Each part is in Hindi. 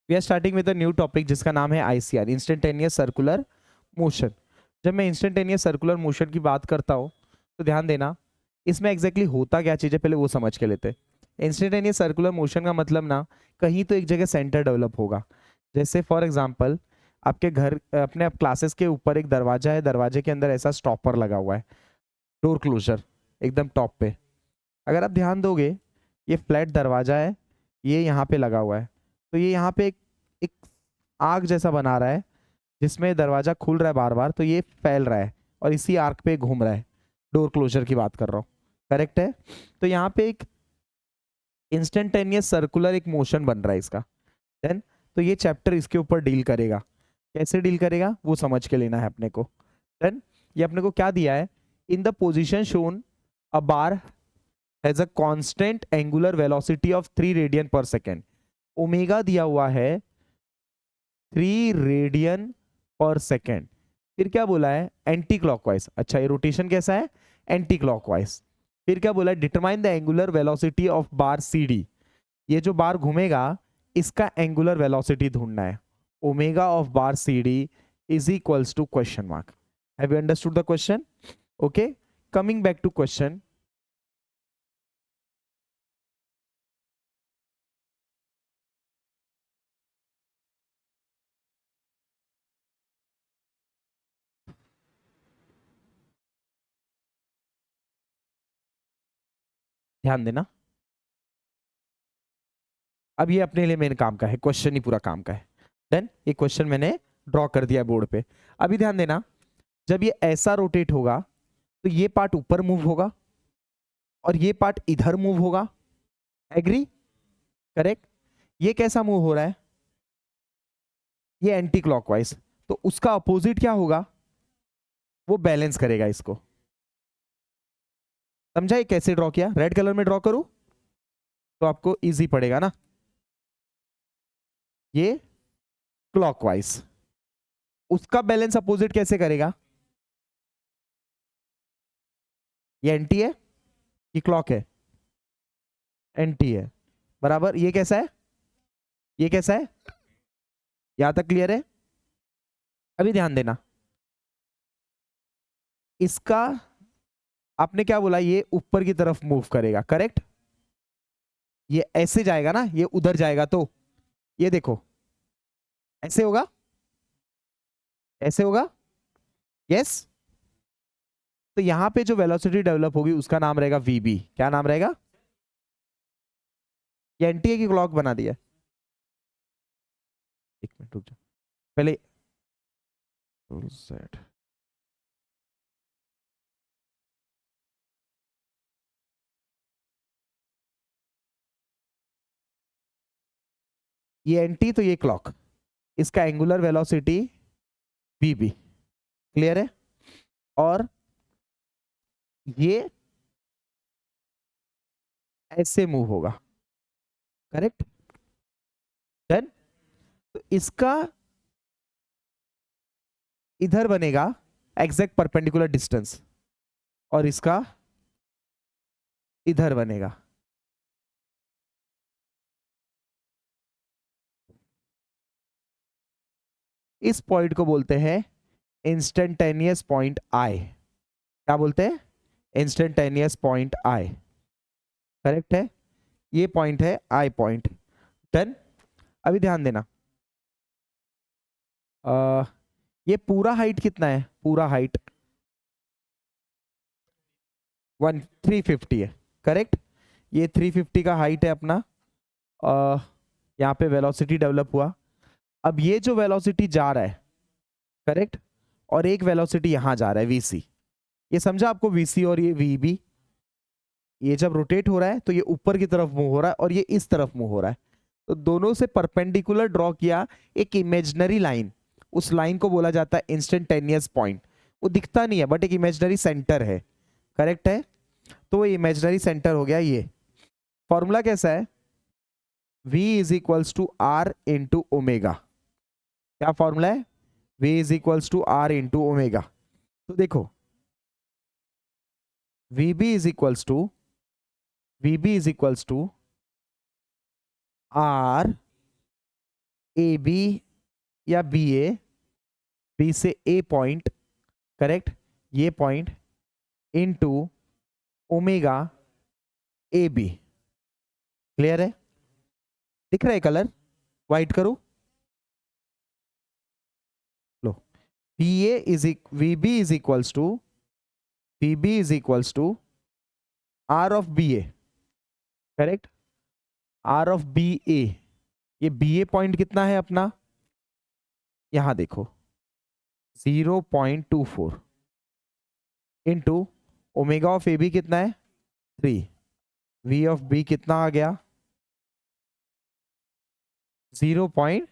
We are starting with a new topic जिसका नाम है आईसीआर, इंस्टेंटेनियस सर्कुलर मोशन। जब मैं इंस्टेंटेनियस सर्कुलर मोशन की बात करता हूँ तो ध्यान देना इसमें एग्जैक्टली होता क्या चीज़ है पहले वो समझ के लेते हैं। इंस्टेंटेनियस सर्कुलर मोशन का मतलब ना कहीं तो एक जगह सेंटर डेवलप होगा। जैसे फॉर एग्जांपल आपके घर अपने क्लासेस के ऊपर एक दरवाजा है, दरवाजे के अंदर ऐसा स्टॉपर लगा हुआ है, डोर क्लोजर एकदम टॉप पे। अगर आप ध्यान दोगे ये फ्लैट दरवाजा है, ये यहाँ पे लगा हुआ है, तो ये यहाँ पे एक आग जैसा बना रहा है जिसमें दरवाजा खुल रहा है बार बार, तो ये फैल रहा है और इसी आर्क पे घूम रहा है। डोर क्लोजर की बात कर रहा हूँ, करेक्ट है। तो यहाँ पे एक इंस्टेंटेनियस सर्कुलर एक मोशन बन रहा है इसका। देन तो ये चैप्टर इसके ऊपर डील करेगा। कैसे डील करेगा वो समझ के लेना है अपने को। देन ये अपने को क्या दिया है, in the position shown a bar has a constant angular velocity of 3 radian पर सेकेंड। ओमेगा दिया हुआ है 3 रेडियन पर सेकेंड। फिर क्या बोला है, एंटी क्लॉकवाइज। अच्छा ये रोटेशन कैसा है, एंटी क्लॉकवाइज। फिर क्या बोला है, determine the angular velocity of bar C D. ये जो बार घूमेगा इसका एंगुलर वेलोसिटी ढूंढना है। Omega of bar C D is equals to question mark. Have you understood the question? Okay, coming back to question. ध्यान देना, अब ये अपने लिए मेन काम का है, क्वेश्चन ही पूरा काम का है। देन ये क्वेश्चन मैंने ड्रॉ कर दिया बोर्ड पे। अभी ध्यान देना, जब ये ऐसा रोटेट होगा तो ये पार्ट ऊपर मूव होगा और ये पार्ट इधर मूव होगा। एग्री? करेक्ट। ये कैसा मूव हो रहा है, ये एंटी क्लॉकवाइज, तो उसका अपोजिट क्या होगा, वो बैलेंस करेगा इसको। समझा ये कैसे ड्रॉ किया? रेड कलर में ड्रॉ करूं तो आपको इजी पड़ेगा ना। ये क्लॉकवाइज, उसका बैलेंस अपोजिट कैसे करेगा, ये एंटी है, ये क्लॉक है, एंटी है, बराबर। ये कैसा है, ये कैसा है, यहां तक क्लियर है? अभी ध्यान देना, इसका आपने क्या बोला, ये ऊपर की तरफ मूव करेगा, करेक्ट। ये ऐसे जाएगा ना, ये उधर जाएगा, तो ये देखो ऐसे होगा, ऐसे होगा, यस। तो यहां पे जो वेलोसिटी डेवलप होगी उसका नाम रहेगा वीबी। क्या नाम रहेगा? ये एंटी की क्लॉक बना दिया। एक मिनट रुक जा पहले, सेट ये एंटी तो ये क्लॉक, इसका एंगुलर वेलोसिटी वीबी, क्लियर है। और ये ऐसे मूव होगा, करेक्ट। देन तो इसका इधर बनेगा एग्जैक्ट परपेंडिकुलर डिस्टेंस और इसका इधर बनेगा। इस पॉइंट को बोलते हैं इंस्टेंटेनियस पॉइंट आई। क्या बोलते हैं? इंस्टेंटेनियस पॉइंट आई, करेक्ट है। ये पॉइंट है आई पॉइंट। डन। अभी ध्यान देना, ये पूरा हाइट कितना है, पूरा हाइट 350 है, करेक्ट। ये 350 का हाइट है अपना। यहाँ पे वेलोसिटी डेवलप हुआ। अब ये जो वेलोसिटी जा रहा है, करेक्ट, और एक वेलोसिटी यहां जा रहा है वीसी। ये समझा आपको, वीसी और ये वीबी। ये जब रोटेट हो रहा है तो ये ऊपर की तरफ मूव हो रहा है और ये इस तरफ मूव हो रहा है, तो दोनों से परपेंडिकुलर ड्रॉ किया एक इमेजिनरी लाइन। उस लाइन को बोला जाता है इंस्टेंटेनियस पॉइंट। वो दिखता नहीं है बट एक इमेजिनरी सेंटर है, करेक्ट है। तो वो इमेजिनरी सेंटर हो गया ये। फॉर्मूला कैसा है, v is equals to R into omega. क्या फॉर्मूला है, v is equals to R into omega. तो देखो vb is equals to, vb is equals to R A B या बी ए, बी से ए पॉइंट, करेक्ट, ये point into omega A B. Clear है? दिख रहा है कलर? वाइट करो लो। B A is V B is equals to, V B is equals to are of B A, correct, R of B A. ये बी ए पॉइंट कितना है अपना, यहां देखो 0.24 into omega of A B कितना है 3, वी ऑफ बी कितना आ गया 0.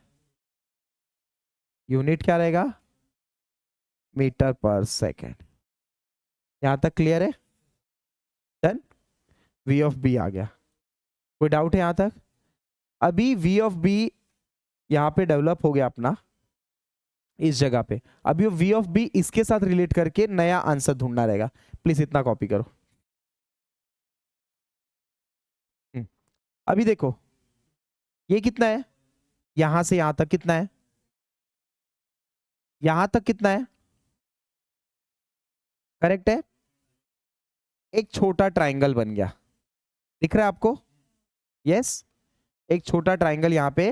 यूनिट क्या रहेगा, मीटर पर सेकेंड। यहां तक क्लियर है? डन। वी ऑफ बी आ गया, कोई डाउट है यहां तक? अभी वी ऑफ बी यहां पे डेवलप हो गया अपना इस जगह पे। अभी वी ऑफ बी इसके साथ रिलेट करके नया आंसर ढूंढना रहेगा। प्लीज इतना कॉपी करो। अभी देखो ये कितना है, यहां से यहां तक कितना है, यहां तक कितना है, करेक्ट है? एक छोटा ट्राइंगल बन गया, दिख रहा है आपको? यस, एक छोटा ट्राइंगल यहां पे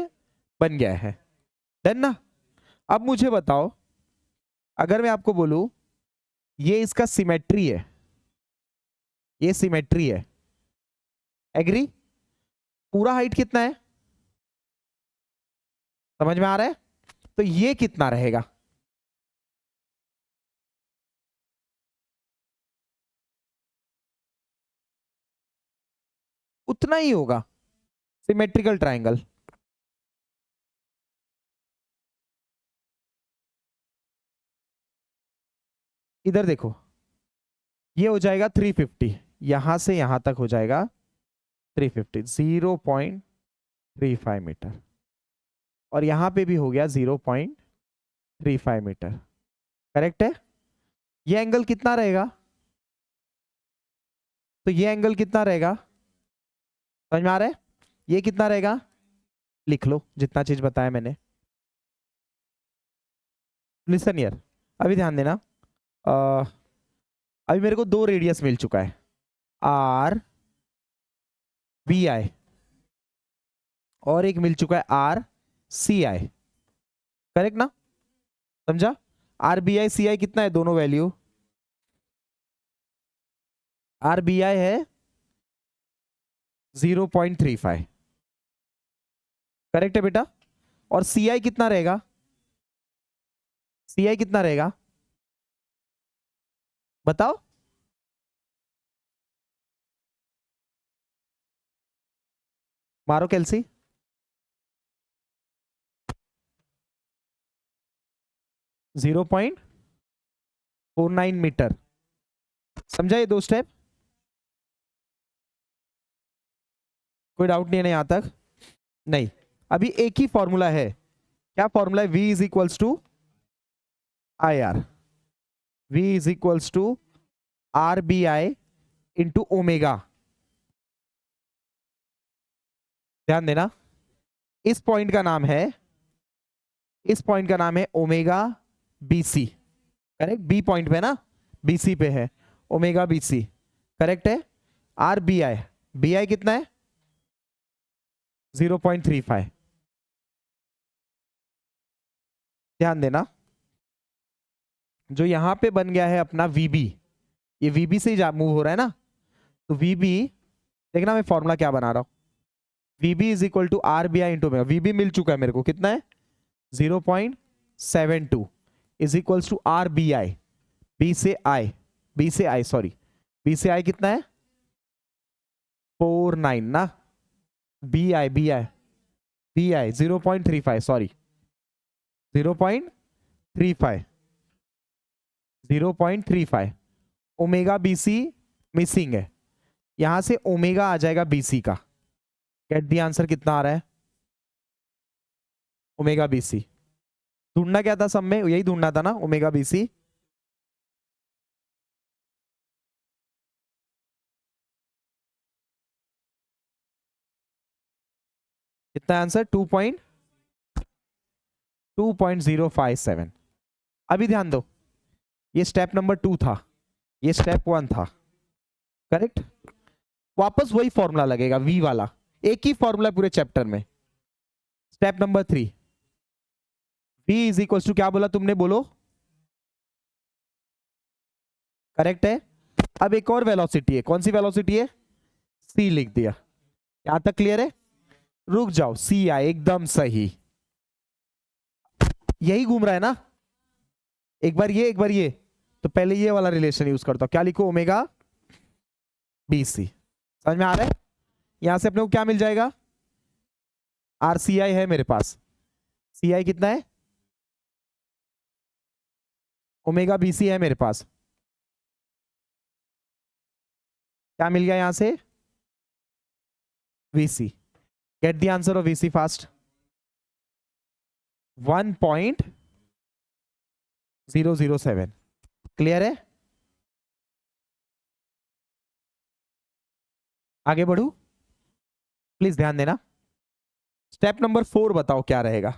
बन गया है। डन ना? अब मुझे बताओ, अगर मैं आपको बोलूं ये इसका सिमेट्री है, ये सिमेट्री है, एग्री? पूरा हाइट कितना है, समझ में आ रहा है? तो ये कितना रहेगा, उतना ही होगा, सिमेट्रिकल ट्राइंगल। इधर देखो, ये हो जाएगा 350, यहां से यहां तक हो जाएगा 350, 0.35 मीटर, और यहां पे भी हो गया 0.35 मीटर, करेक्ट है? ये एंगल कितना रहेगा, तो ये एंगल कितना रहेगा, समझ में आ रहा है? ये कितना रहेगा, लिख लो जितना चीज बताया मैंने। लिसन यार, अभी ध्यान देना। अभी मेरे को दो रेडियस मिल चुका है, आर बी आई, और एक मिल चुका है आर सी आई, करेक्ट ना? समझा? आर बी आई सी आई कितना है, दोनों वैल्यू, आर बी आई है 0.35, करेक्ट है बेटा? और सी आई कितना रहेगा, सी आई कितना रहेगा बताओ? मारो कैलसी। 0.49 मीटर। समझा ये दो स्टेप? कोई डाउट नहीं है ना यहां तक? नहीं। अभी एक ही फॉर्मूला है, क्या फॉर्मूला है? V is equals to I R, V is equals to R B I into omega. ध्यान देना, इस पॉइंट का नाम है, इस पॉइंट का नाम है omega BC, correct? B point पे ना, बीसी पे है, ओमेगा बीसी, करेक्ट है? आर बी आई कितना है 0.35। ध्यान देना, जो यहां पे बन गया है अपना वीबी, ये वीबी से ही मूव हो रहा है ना, तो वीबी, देखना मैं फॉर्मूला क्या बना रहा हूं, VB is equal to R B I into omega. VB मिल चुका है मेरे को, कितना है 0.72 is equals to R B I, B से आई, बी से आई सॉरी, बी से आई कितना है 49 ना, B I 0.35 sorry, 0.35, 0.35, omega BC missing है, यहां से ओमेगा आ जाएगा बीसी का। गेट दी आंसर कितना आ रहा है, ओमेगा बीसी। ढूंढना क्या था सब में, यही ढूंढना था ना, ओमेगा बीसी। कितना आंसर 2. 2.057। अभी ध्यान दो, ये स्टेप नंबर 2 था, ये स्टेप 1 था, करेक्ट। वापस वही फॉर्मूला लगेगा v वाला, एक ही फॉर्मूला पूरे चैप्टर में। Step number 3, v is equal to, क्या बोला तुमने, बोलो, करेक्ट है। अब एक और वेलोसिटी है, कौन सी वेलोसिटी है, c लिख दिया। यहां तक क्लियर है? रुक जाओ, सी आए, एकदम सही, यही घूम रहा है ना, एक बार ये एक बार ये, तो पहले ये वाला रिलेशन यूज करता हूं, क्या लिखो, ओमेगा बी सी। समझ में आ रहा है? यहां से अपने को क्या मिल जाएगा, आर सी आई है मेरे पास, सी आई कितना है, ओमेगा बी सी है मेरे पास, क्या मिल गया यहां से, VC. Get the answer of VC fast, 1.007। Clear है? आगे बढ़ू, प्लीज ध्यान देना। स्टेप नंबर 4 बताओ क्या रहेगा,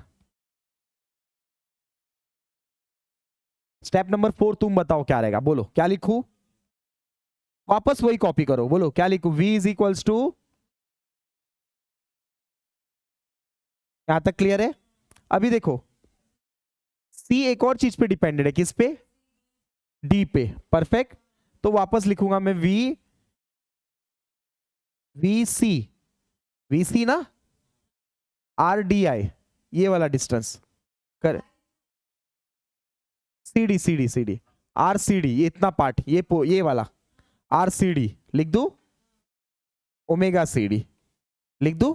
स्टेप नंबर 4 तुम बताओ क्या रहेगा, बोलो क्या लिखूं, वापस वही कॉपी करो, बोलो क्या लिखूं, v इज इक्वल्स टू, यहां तक क्लियर है? अभी देखो, c एक और चीज पे डिपेंडेंट है, किस पे, d पे, परफेक्ट। तो वापस लिखूंगा मैं वी सी ना, आर डी आई, ये वाला डिस्टेंस, कर, C D, R C D, ये इतना पार्ट, ये वाला आर सी डी लिख दू, ओमेगा सी डी लिख दू,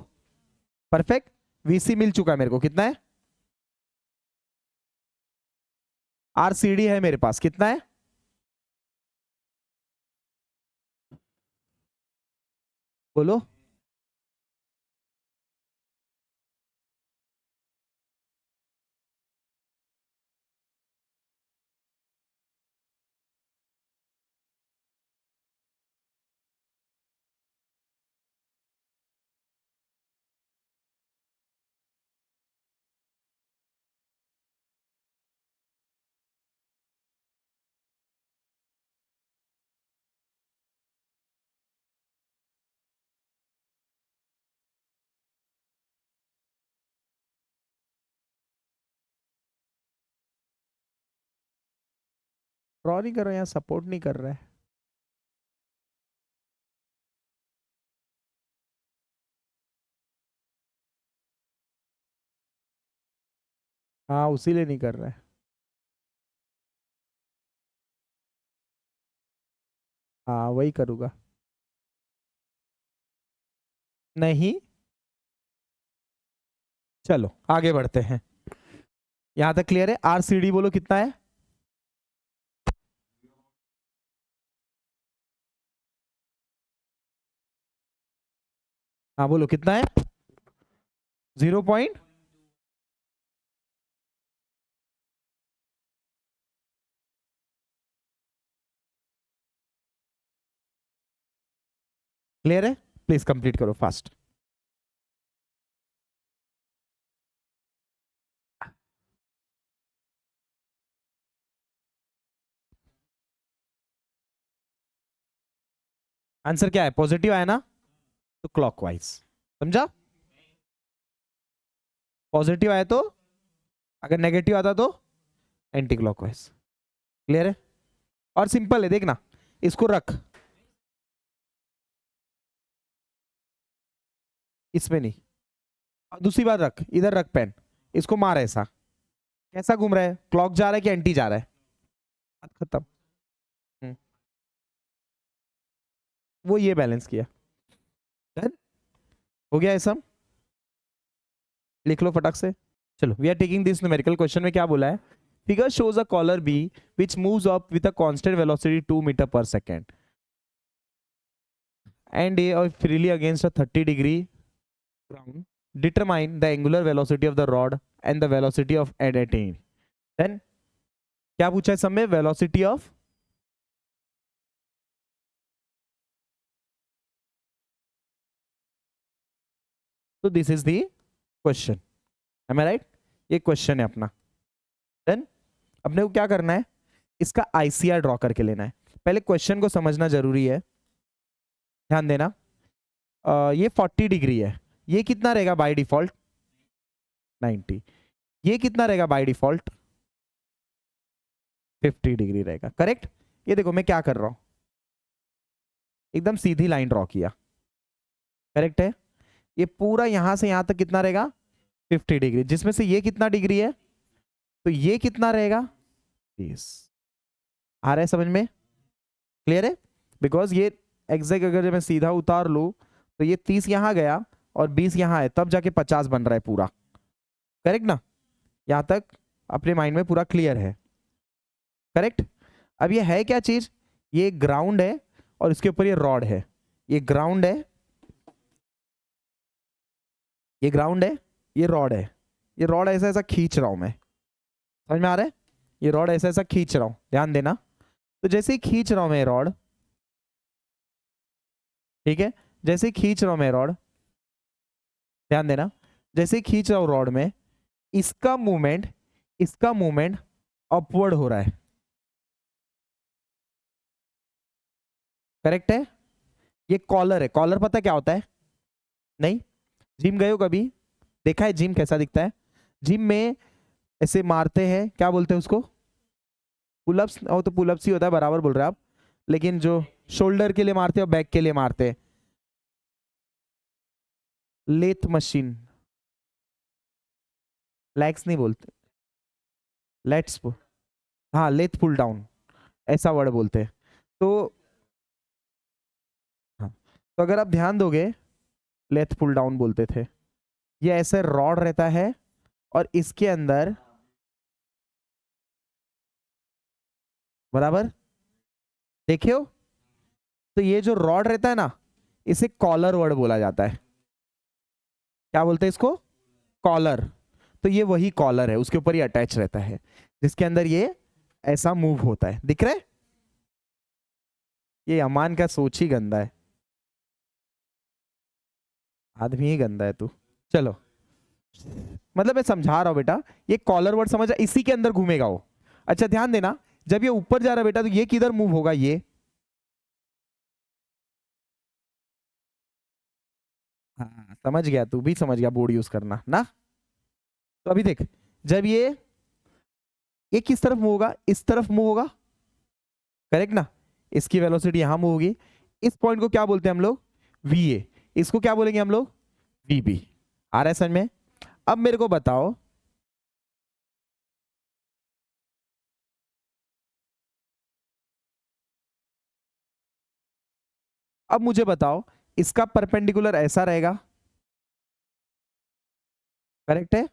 परफेक्ट। वीसी मिल चुका है मेरे को, कितना है, आर सी डी है मेरे पास, कितना है, बोलो, ड्रॉ नहीं कर रहा है, यहाँ सपोर्ट नहीं कर रहा है, हाँ उसी लिए नहीं कर रहा है, हाँ वही करूंगा, नहीं, चलो आगे बढ़ते हैं। यहां तक क्लियर है? आर सी डी बोलो कितना है, हाँ बोलो कितना है, 0 क्लियर है? प्लीज कंप्लीट करो फास्ट। आंसर क्या है, पॉजिटिव आया ना, तो क्लॉकवाइज, समझा, पॉजिटिव आया तो, अगर नेगेटिव आता तो एंटी क्लॉकवाइज। क्लियर है? और सिंपल है, देखना, इसको रख, इसमें नहीं, और दूसरी बात रख, इधर रख पेन, इसको मार ऐसा, कैसा घूम रहा है, क्लॉक जा रहा है कि एंटी जा रहा है, बात खत्म। हम्म, वो ये बैलेंस किया, डन हो गया, ऐसा लिख लो फटाक से। चलो, we are taking this numerical question में क्या बोला है, figure shows a collar B which moves up with a constant velocity 2 metre per second and A freely against a 30-degree ground. Determine the angular velocity of the rod and the velocity of attained. Then क्या पूछा है सब में, velocity of, so this is the question, am I right? ये क्वेश्चन है अपना। देन अपने को क्या करना है, इसका आईसीआर ड्रॉ करके लेना है। पहले क्वेश्चन को समझना जरूरी है, ध्यान देना। ये 40 डिग्री है, ये कितना रहेगा बाय डिफॉल्ट 90। ये कितना रहेगा बाय डिफॉल्ट 50 डिग्री रहेगा, करेक्ट। ये देखो मैं क्या कर रहा हूं, एकदम सीधी लाइन ड्रॉ किया, करेक्ट है। ये पूरा यहां से यहां तक कितना रहेगा 50 डिग्री, जिसमें से ये कितना डिग्री है, तो ये कितना रहेगा 30। आ रहा है समझ में, क्लियर है। बिकॉज ये एग्जैक्ट अगर मैं सीधा उतार लूं तो ये 30 यहां गया और 20 यहां है, तब जाके 50 बन रहा है पूरा, करेक्ट ना। यहां तक अपने माइंड में पूरा क्लियर है, करेक्ट। अब ये है क्या चीज, ये ग्राउंड है और इसके ऊपर ये रॉड है। ये ग्राउंड है, ये ग्राउंड है, ये रॉड है। ये रॉड ऐसा ऐसा खींच रहा हूं मैं, समझ में आ रहा है। ये रॉड ऐसा ऐसा खींच रहा हूं, ध्यान देना। तो जैसे ही खींच रहा हूं मैं रॉड, ठीक है, जैसे ही खींच रहा हूं मैं रॉड, ध्यान देना, जैसे ही खींच रहा हूं रॉड में, इसका मूवमेंट अपवर्ड हो रहा है, करेक्ट है। ये कॉलर है, कॉलर पता क्या होता है, नहीं। जिम गए हो कभी, देखा है जिम कैसा दिखता है। जिम में ऐसे मारते हैं, क्या बोलते हैं उसको, पुलअप्स। तो पुलअप्स ही होता है, बराबर बोल रहे हैं आप। लेकिन जो शोल्डर के लिए मारते हैं और बैक के लिए मारते हैं, लेथ मशीन, लैग्स नहीं बोलते, लेट्स, हाँ लेथ पुल डाउन, ऐसा वर्ड बोलते हैं। तो हाँ, तो अगर आप ध्यान दोगे, लेथ पुल डाउन बोलते थे। ये ऐसे रॉड रहता है और इसके अंदर, बराबर देखे हो, तो ये जो रॉड रहता है ना, इसे कॉलर वर्ड बोला जाता है। क्या बोलते हैं इसको, कॉलर। तो ये वही कॉलर है, उसके ऊपर ये अटैच रहता है, जिसके अंदर ये ऐसा मूव होता है, दिख रहा है। ये अमान का सोच ही गंदा है, आदमी ही गंदा है तू। चलो, मतलब मैं समझा रहा हूं बेटा, ये कॉलर वर्ड समझ, इसी के अंदर घूमेगा वो। अच्छा ध्यान देना, जब ये ऊपर जा रहा है बेटा, तो ये किधर मूव होगा, ये, हाँ समझ गया, तू भी समझ गया बोर्ड यूज करना ना। तो अभी देख, जब ये किस तरफ मूव होगा, इस तरफ मूव होगा, करेक्ट ना। इसकी वेलोसिटी यहां मूव होगी। इस पॉइंट को क्या बोलते हैं हम लोग, वीए। इसको क्या बोलेंगे हम लोग, वीबी। आ रहा है समझ में। अब मेरे को बताओ, अब मुझे बताओ, इसका परपेंडिकुलर ऐसा रहेगा, करेक्ट है।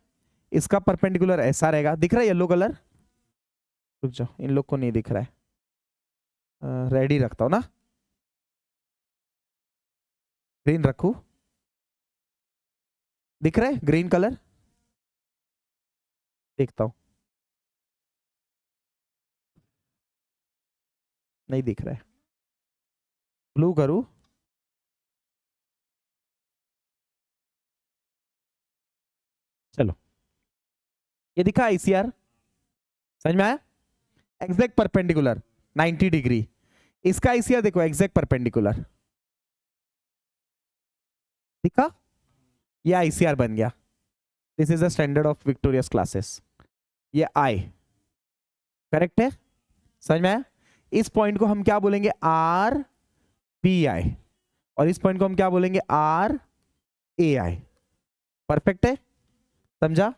इसका परपेंडिकुलर ऐसा रहेगा, दिख रहा है येलो कलर, रुक जाओ इन लोग को नहीं दिख रहा है, रेडी रखता हूं ना, ग्रीन रखू, दिख रहा है ग्रीन कलर, देखता हूं, नहीं दिख रहा है, ब्लू करूं, चलो ये दिखा आईसीआर, समझ में आया। एग्जैक्ट परपेंडिकुलर 90 डिग्री, इसका आईसीआर देखो एग्जैक्ट परपेंडिकुलर, दिखा, ये आईसीआर बन गया। This is the standard of victorious classes, ये आई, करेक्ट है, समझ में आया। इस पॉइंट को हम क्या बोलेंगे, आर बी आई, और इस पॉइंट को हम क्या बोलेंगे, आर ए आई। परफेक्ट है, समझा,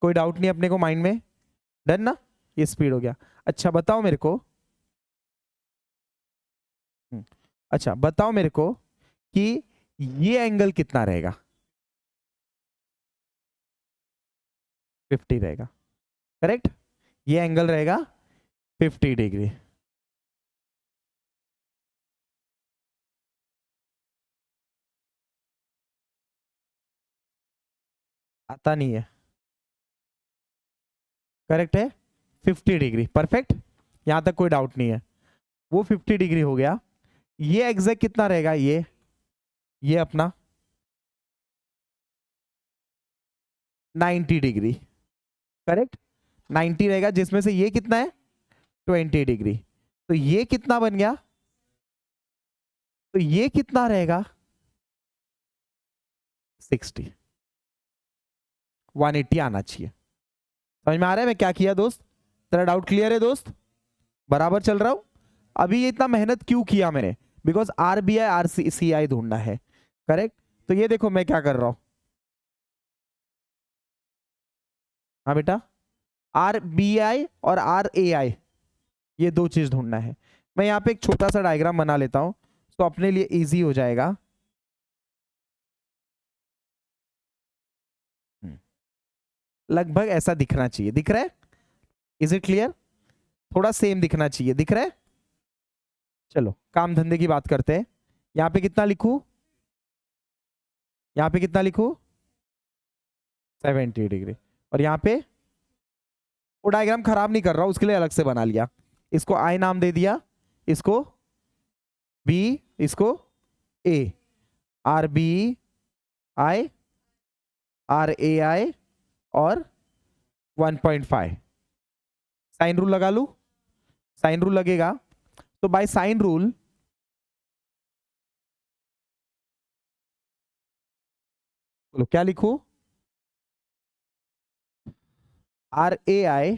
कोई डाउट नहीं अपने को माइंड में, डन ना। ये स्पीड हो गया। अच्छा बताओ मेरे को, अच्छा बताओ मेरे को कि ये एंगल कितना रहेगा, 50 रहेगा, करेक्ट। ये एंगल रहेगा 50 डिग्री। आता नहीं है, करेक्ट है, 50 डिग्री, परफेक्ट, यहां तक कोई डाउट नहीं है। वो 50 डिग्री हो गया। ये एग्जैक्ट कितना रहेगा, ये अपना 90 डिग्री, करेक्ट, 90 रहेगा, जिसमें से ये कितना है 20 डिग्री, तो ये कितना बन गया, तो ये कितना रहेगा 60, 180 आना चाहिए। समझ में आ रहा है मैं क्या किया दोस्त? तेरा डाउट क्लियर है दोस्त? बराबर चल रहा हूं? अभी ये इतना मेहनत क्यों किया मैंने? बिकॉज आरबीआई आरसीआई ढूंढना है। करेक्ट, तो ये देखो मैं क्या कर रहा हूं। हाँ बेटा, आरबीआई और आरएआई, ये दो चीज ढूंढना है। मैं यहाँ पे एक छोटा सा डायग्राम बना लेता हूं तो अपने लिए इजी हो जाएगा। लगभग ऐसा दिखना चाहिए, दिख रहा है? Is it clear? थोड़ा सेम दिखना चाहिए, दिख रहा है? चलो काम धंधे की बात करते हैं। यहाँ पे कितना लिखूं, यहाँ पे कितना लिखूं 70 डिग्री, और यहाँ पे वो डायग्राम खराब नहीं कर रहा हूं, उसके लिए अलग से बना लिया। इसको आई नाम दे दिया, इसको बी, इसको ए, are B I, are A आई और 1.5। साइन रूल लगा लू, साइन रूल लगेगा तो बाय साइन रूल बोलो क्या लिखूं, R A I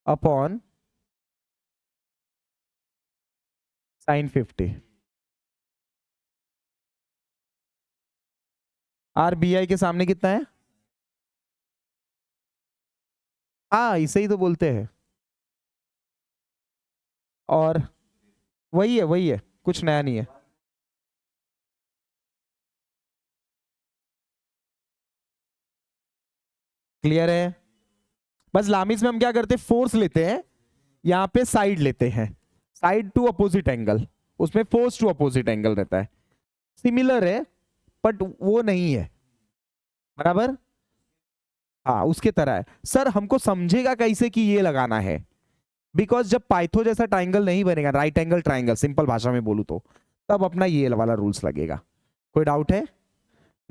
upon sine 50। R B I के सामने कितना है? हाँ इसे ही तो बोलते हैं, और वही है, वही है, कुछ नया नहीं है। क्लियर है? बस लामिस में हम क्या करते हैं, फोर्स लेते हैं, यहाँ पे साइड लेते हैं, साइड टू अपोजिट एंगल, उसमें फोर्स टू अपोजिट एंगल रहता है। सिमिलर है बट वो नहीं है, बराबर? हाँ उसके तरह है। सर हमको समझेगा कैसे कि ये लगाना है? बिकॉज जब पाइथो जैसा ट्राइंगल नहीं बनेगा, राइट एंगल ट्राइंगल सिंपल भाषा में बोलूं तो, तब अपना ये वाला रूल्स लगेगा। कोई डाउट है?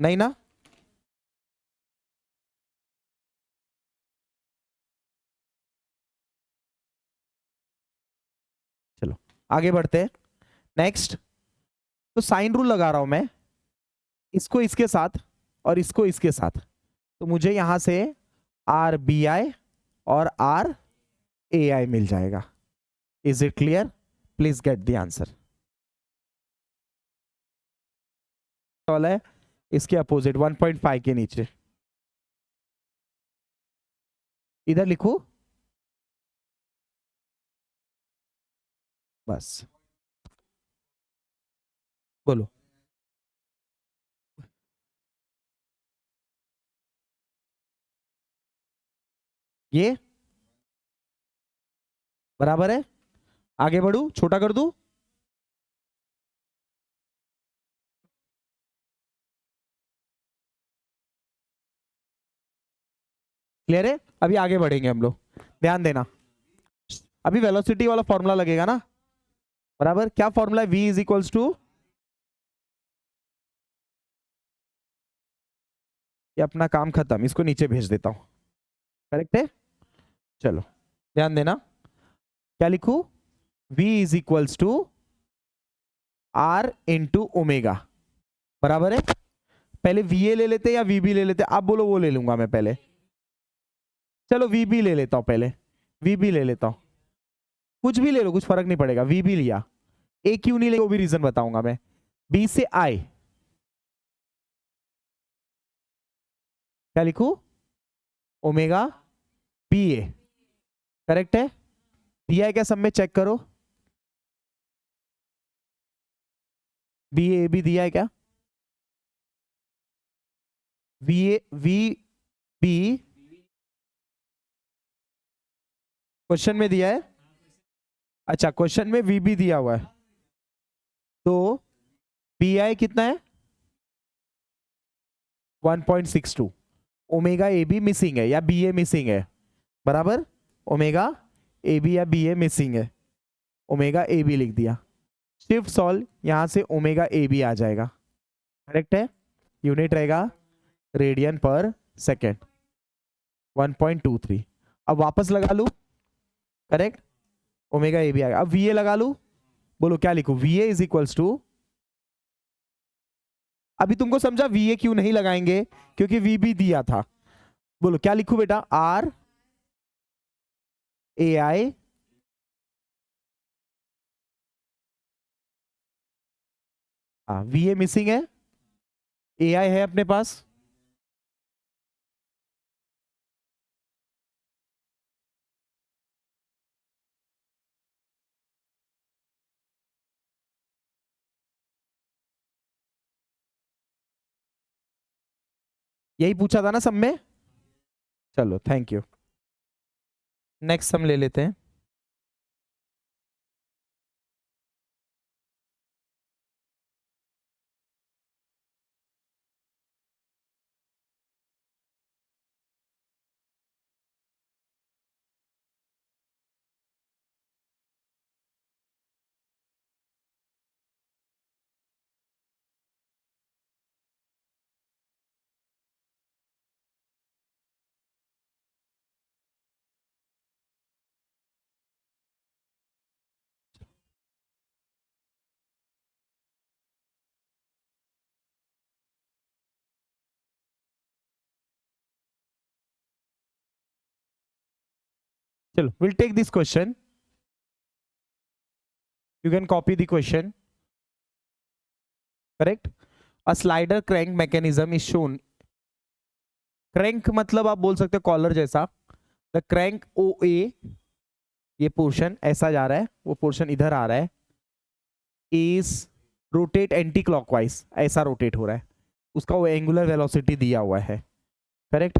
नहीं ना? चलो आगे बढ़ते हैं। नेक्स्ट, तो साइन रूल लगा रहा हूं मैं, इसको इसके साथ और इसको इसके साथ, तो मुझे यहां से आर बी आई और आर ए आई मिल जाएगा। Is it clear? Please get the answer. वाला है इसके अपोजिट 1.5 के नीचे, इधर लिखू बस, बोलो। ये बराबर है, आगे बढ़ू, छोटा कर दू? क्लियर है? अभी आगे बढ़ेंगे हम लोग, ध्यान देना। अभी वेलोसिटी वाला फॉर्मूला लगेगा ना, बराबर? क्या फॉर्मूला है? v इज इक्वल्स टू, ये अपना काम खत्म, इसको नीचे भेज देता हूं। करेक्ट है? चलो ध्यान देना, क्या लिखू, v is equals to r into omega, बराबर है? पहले va ले लेते या vb ले लेते? आप बोलो, वो ले लूंगा मैं पहले। चलो vb ले लेता हूं पहले, vb ले लेता हूं, कुछ भी ले लो, कुछ फर्क नहीं पड़ेगा। vb लिया, a क्यों नहीं ले, वो भी रीजन बताऊंगा मैं। b से i, क्या लिखू, ओमेगा बी ए, करेक्ट है? दिया है क्या सब में? चेक करो, बी ए भी दिया है क्या? V A V B question में दिया है? अच्छा क्वेश्चन में वी बी दिया हुआ है, तो बी आई कितना है 1.62, ओमेगा ए बी मिसिंग है या बी ए मिसिंग है, बराबर? ओमेगा ए बी या बी ए मिसिंग है, ओमेगा ए बी लिख दिया। शिफ्ट सॉल्व, यहां से ओमेगा ए बी आ जाएगा, करेक्ट है? यूनिट रहेगा रेडियन पर सेकेंड। 1.23। अब वापस लगा लू, करेक्ट, ओमेगा ए भी आ गया। अब वी ए लगा लू, बोलो क्या लिखू, V A is equals to, अभी तुमको समझा वी ए क्यों नहीं लगाएंगे, क्योंकि वी भी दिया था। बोलो क्या लिखू बेटा, R A I, V A missing है, ए आई है अपने पास, यही पूछा था ना सब में। चलो थैंक यू, नेक्स्ट हम ले लेते हैं। चलो will take this question, you can copy the question, correct। a slider crank mechanism is shown, crank मतलब आप बोल सकते हो कॉलर जैसा, द क्रैंक ओ ए, ये पोर्शन ऐसा जा रहा है, वो पोर्शन इधर आ रहा है, इज रोटेट एंटी क्लॉकवाइज, ऐसा रोटेट हो रहा है, उसका वो एंगुलर वेलोसिटी दिया हुआ है, करेक्ट।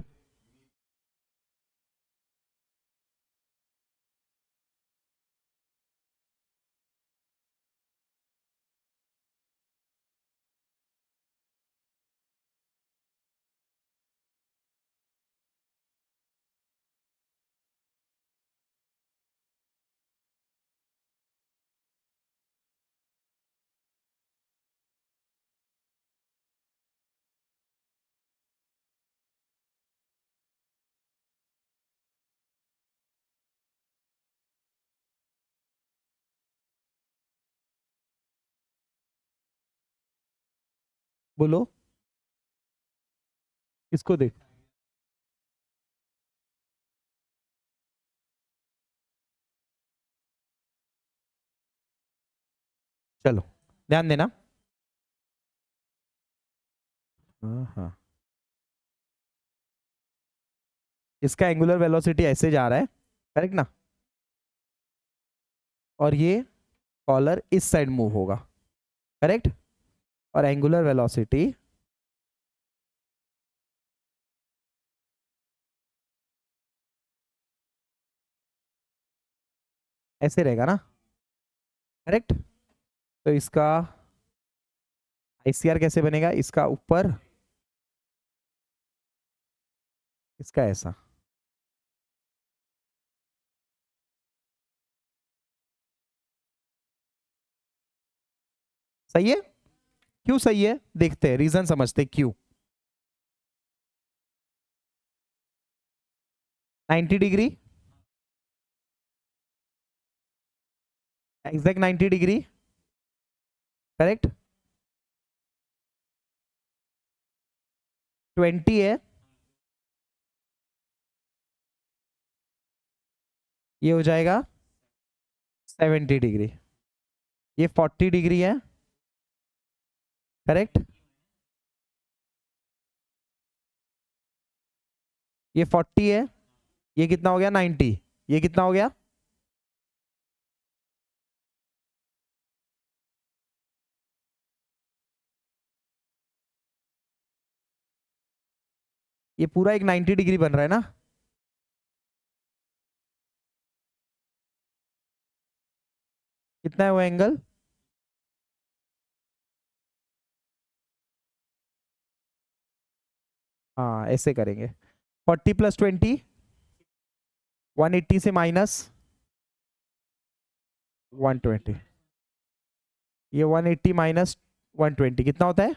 बोलो इसको देख, चलो ध्यान देना। हाँ, इसका एंगुलर वेलोसिटी ऐसे जा रहा है, करेक्ट ना, और ये कॉलर इस साइड मूव होगा, करेक्ट, और एंगुलर वेलोसिटी ऐसे रहेगा ना, करेक्ट। तो इसका आईसीआर कैसे बनेगा, इसका ऊपर, इसका ऐसा, सही है। क्यों सही है, देखते हैं, रीजन समझते हैं क्यों। 90 डिग्री, एग्जैक्ट 90 डिग्री, करेक्ट। 20 है, ये हो जाएगा 70 डिग्री, ये 40 डिग्री है, करेक्ट, ये 40 है, ये कितना हो गया 90, ये कितना हो गया, ये पूरा एक 90 डिग्री बन रहा है ना, कितना है वो एंगल, हाँ ऐसे करेंगे, 40 प्लस 20, 180 से माइनस 120, ये 180 माइनस 120 कितना होता है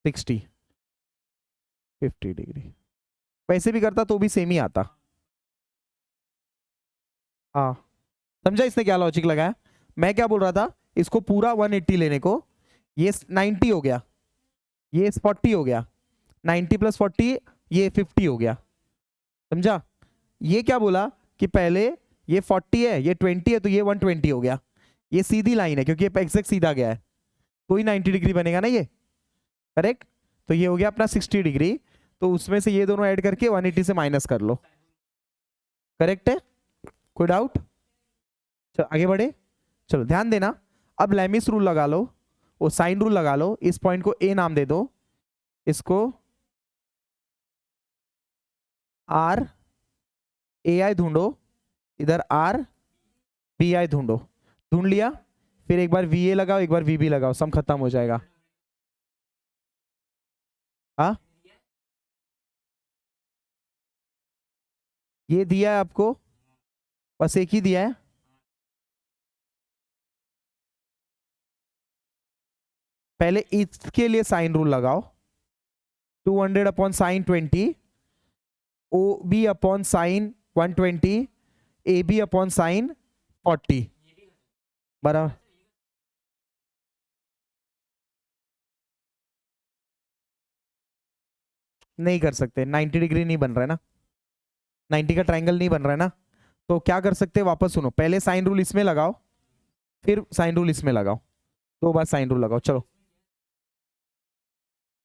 60, 50 डिग्री। वैसे भी करता तो भी सेम ही आता। हाँ समझा इसने क्या लॉजिक लगाया। मैं क्या बोल रहा था, इसको पूरा 180 लेने को, ये 90 हो गया, ये 40 हो गया, 90 प्लस 40 ये 50 हो गया। समझा। ये क्या बोला कि पहले ये 40 है, ये 20 है, तो ये 120 हो गया। ये सीधी लाइन है क्योंकि ये एग्जैक्ट सीधा गया है, तो ही 90 डिग्री बनेगा ना ये, करेक्ट। तो ये हो गया अपना 60 डिग्री, तो उसमें से ये दोनों ऐड करके 180 से माइनस कर लो, करेक्ट है। कोई डाउट। चलो आगे बढ़े। चलो ध्यान देना, अब लेमिस रूल लगा लो, वो साइन रूल लगा लो, इस पॉइंट को ए नाम दे दो, इसको आर ए आई ढूंढो, इधर आर बी आई ढूंढो, ढूंढ लिया, फिर एक बार वी ए लगाओ, एक बार वी बी लगाओ, सम खत्म हो जाएगा। हाँ ये दिया है आपको, बस एक ही दिया है। पहले इसके लिए साइन रूल लगाओ, 200 upon sine 20, O B upon sine 120, A B upon sine 40 बराबर। नहीं कर सकते, 90 डिग्री नहीं बन रहा है ना, 90 का ट्रायंगल नहीं बन रहा है ना। तो क्या कर सकते हैं, वापस सुनो, पहले साइन रूल इसमें लगाओ, फिर साइन रूल इसमें लगाओ, 2 बार साइन रूल लगाओ। चलो